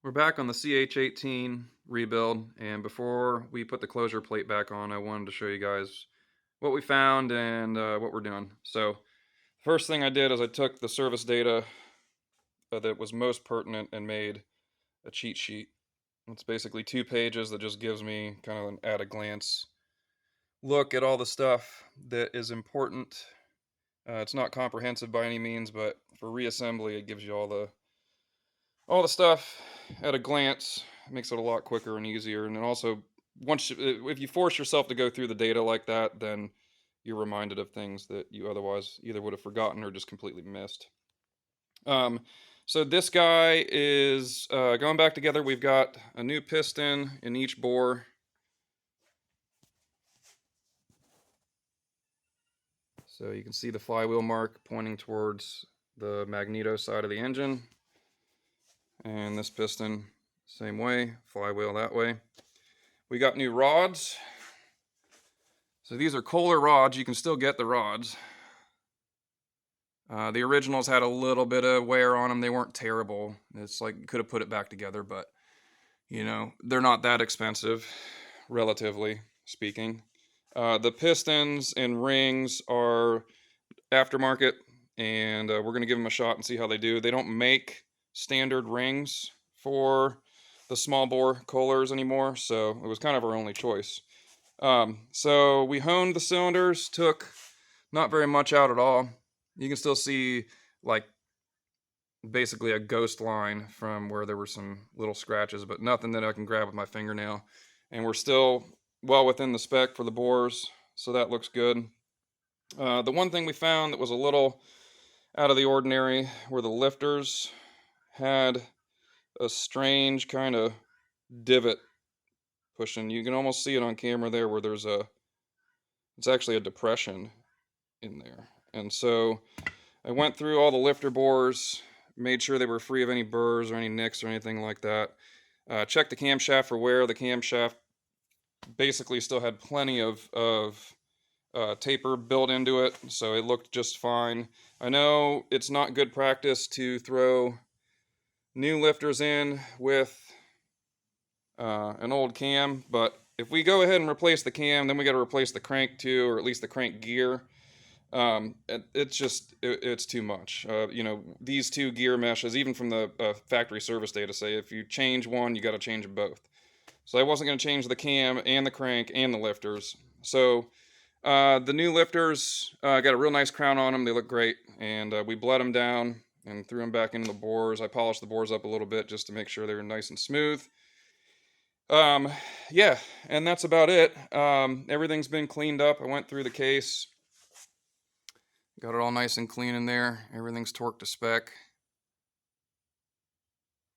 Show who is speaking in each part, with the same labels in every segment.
Speaker 1: We're back on the CH18 rebuild, and before we put the closure plate back on, I wanted to show you guys what we found and what we're doing. So, first thing I did is I took the service data that was most pertinent and made a cheat sheet. It's basically 2 pages that just gives me kind of an at-a-glance look at all the stuff that is important. It's not comprehensive by any means, but for reassembly, it gives you all the stuff at a glance. Makes it a lot quicker and easier. And then also, if you force yourself to go through the data like that, then you're reminded of things that you otherwise either would have forgotten or just completely missed. Um, so this guy is going back together. We've got a new piston in each bore. So you can see the flywheel mark pointing towards the magneto side of the engine. And this piston, same way, flywheel that way. We got new rods. So these are Kohler rods. You can still get the rods. The originals had a little bit of wear on them. They weren't terrible. It's like you could have put it back together, but they're not that expensive, relatively speaking. The pistons and rings are aftermarket, and we're going to give them a shot and see how they do. They don't make standard rings for the small bore Kohlers anymore, so it was kind of our only choice. So we honed the cylinders, took not very much out at all. You can still see like basically a ghost line from where there were some little scratches, but nothing that I can grab with my fingernail. And we're still well within the spec for the bores, so that looks good. The one thing we found that was a little out of the ordinary were the lifters had a strange kind of divot pushing. You can almost see it on camera there where it's actually a depression in there. And so I went through all the lifter bores, made sure they were free of any burrs or any nicks or anything like that. Checked the camshaft for wear. The camshaft basically still had plenty of taper built into it, so it looked just fine. I know it's not good practice to throw new lifters in with an old cam, but if we go ahead and replace the cam, then we got to replace the crank too, or at least the crank gear. It's too much. These two gear meshes, even from the factory service data, say if you change one, you got to change them both. So I wasn't going to change the cam and the crank and the lifters. So the new lifters got a real nice crown on them. They look great, and we bled them down and threw them back into the bores. I polished the bores up a little bit just to make sure they were nice and smooth. Yeah, and that's about it. Everything's been cleaned up. I went through the case, got it all nice and clean in there. Everything's torqued to spec.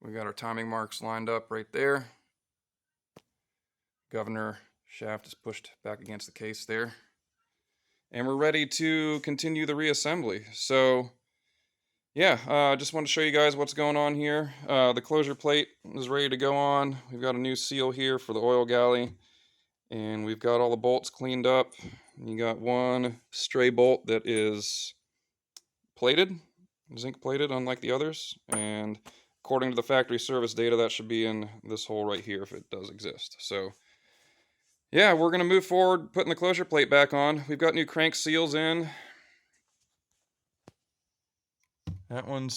Speaker 1: We got our timing marks lined up right there. Governor shaft is pushed back against the case there. And we're ready to continue the reassembly. So yeah, just wanted to show you guys what's going on here. The closure plate is ready to go on. We've got a new seal here for the oil galley, and we've got all the bolts cleaned up. You got one stray bolt that is plated, zinc plated, unlike the others, and according to the factory service data, that should be in this hole right here if it does exist. So yeah, we're going to move forward putting the closure plate back on. We've got new crank seals in. That one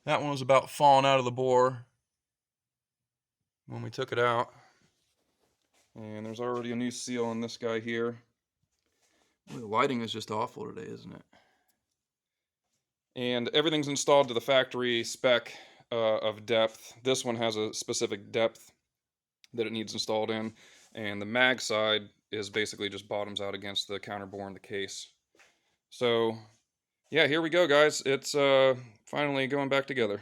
Speaker 1: was about falling out of the bore when we took it out. And there's already a new seal on this guy here. The lighting is just awful today, isn't it? And everything's installed to the factory spec of depth. This one has a specific depth that it needs installed in. And the mag side is basically just bottoms out against the counterbore in the case. So yeah, here we go, guys. It's finally going back together.